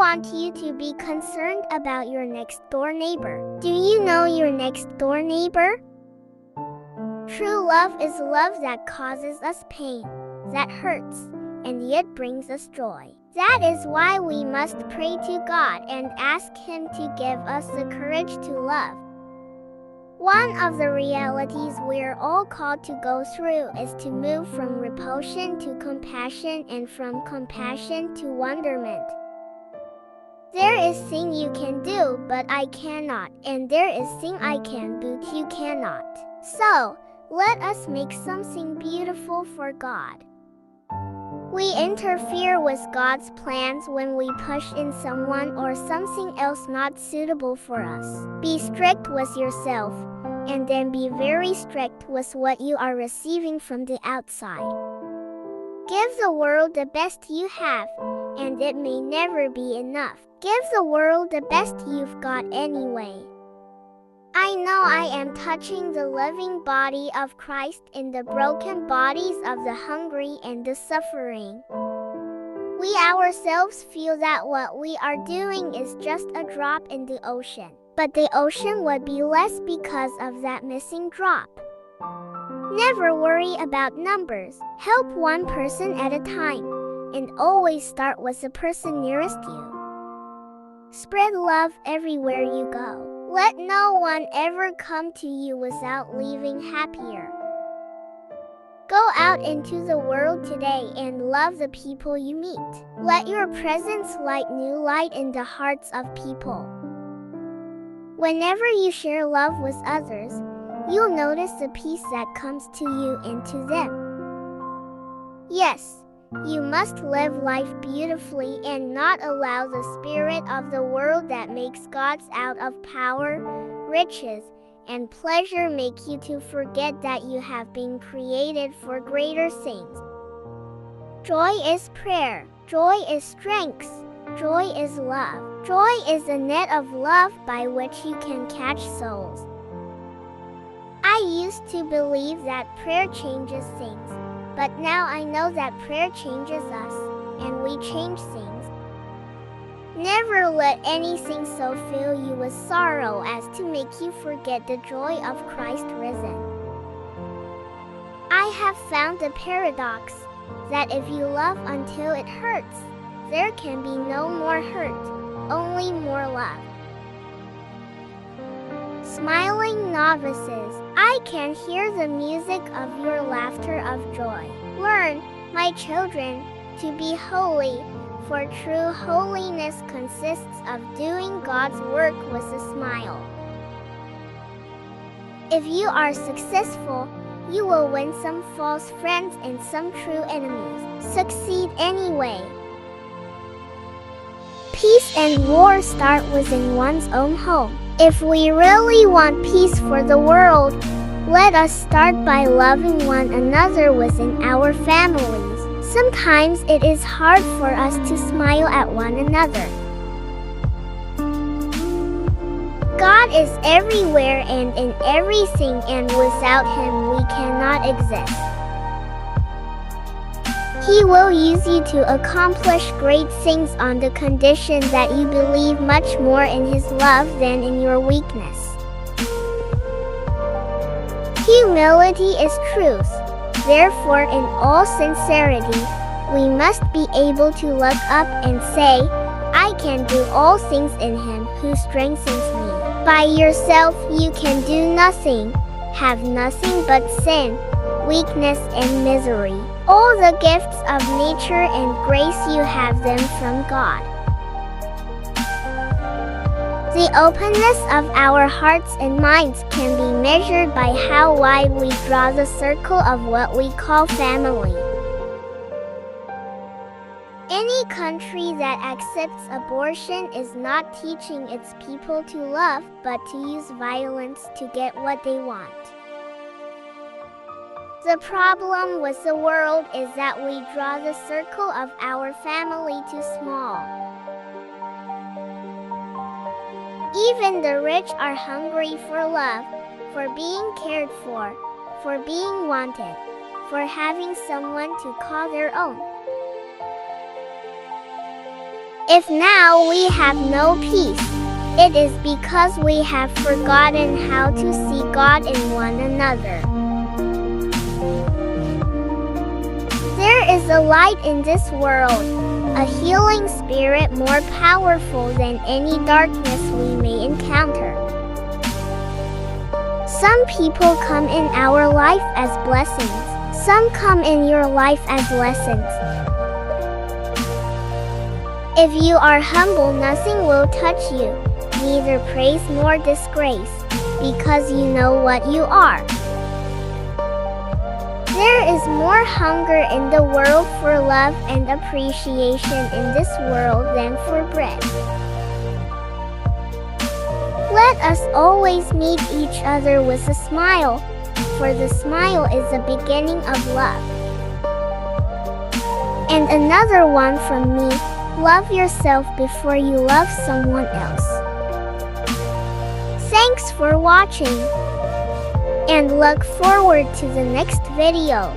want you to be concerned about your next door neighbor. Do you know your next door neighbor? True love is love that causes us pain, that hurts, and yet brings us joy. That is why we must pray to God and ask Him to give us the courage to love. One of the realities we're all called to go through is to move from repulsion to compassion and from compassion to wonderment. There is thing you can do, but I cannot, and there is thing I can, but you cannot. So, let us make something beautiful for God. We interfere with God's plans when we push in someone or something else not suitable for us. Be strict with yourself, and then be very strict with what you are receiving from the outside. Give the world the best you have, and it may never be enough. Give the world the best you've got anyway. I know I am touching the living body of Christ in the broken bodies of the hungry and the suffering. We ourselves feel that what we are doing is just a drop in the ocean, but the ocean would be less because of that missing drop. Never worry about numbers. Help one person at a time, and always start with the person nearest you. Spread love everywhere you go. Let no one ever come to you without leaving happier. Go out into the world today and love the people you meet. Let your presence light new light in the hearts of people. Whenever you share love with others, you'll notice the peace that comes to you and to them. Yes, you must live life beautifully and not allow the spirit of the world that makes gods out of power, riches, and pleasure make you to forget that you have been created for greater things. Joy is prayer. Joy is strength. Joy is love. Joy is a net of love by which you can catch souls. I used to believe that prayer changes things, but now I know that prayer changes us, and we change things. Never let anything so fill you with sorrow as to make you forget the joy of Christ risen. I have found the paradox that if you love until it hurts, there can be no more hurt, only more love. Smiling novices, I can hear the music of your laughter of joy. Learn, my children, to be holy, for true holiness consists of doing God's work with a smile. If you are successful, you will win some false friends and some true enemies. Succeed anyway. Peace and war start within one's own home. If we really want peace for the world, let us start by loving one another within our families. Sometimes it is hard for us to smile at one another. God is everywhere and in everything, and without Him we cannot exist. He will use you to accomplish great things on the condition that you believe much more in His love than in your weakness. Humility is truth. Therefore, in all sincerity, we must be able to look up and say, I can do all things in Him who strengthens me. By yourself you can do nothing, have nothing but sin, weakness and misery. All the gifts of nature and grace you have them from God. The openness of our hearts and minds can be measured by how wide we draw the circle of what we call family. Any country that accepts abortion is not teaching its people to love, but to use violence to get what they want. The problem with the world is that we draw the circle of our family too small. Even the rich are hungry for love, for being cared for being wanted, for having someone to call their own. If now we have no peace, it is because we have forgotten how to see God in one another. There is a light in this world, a healing spirit more powerful than any darkness we may encounter. Some people come in our life as blessings. Some come in your life as lessons. If you are humble, nothing will touch you, neither praise nor disgrace, because you know what you are. There is more hunger in the world for love and appreciation in this world than for bread. Let us always meet each other with a smile, for the smile is the beginning of love. And another one from me, love yourself before you love someone else. Thanks for watching, and look forward to the next video.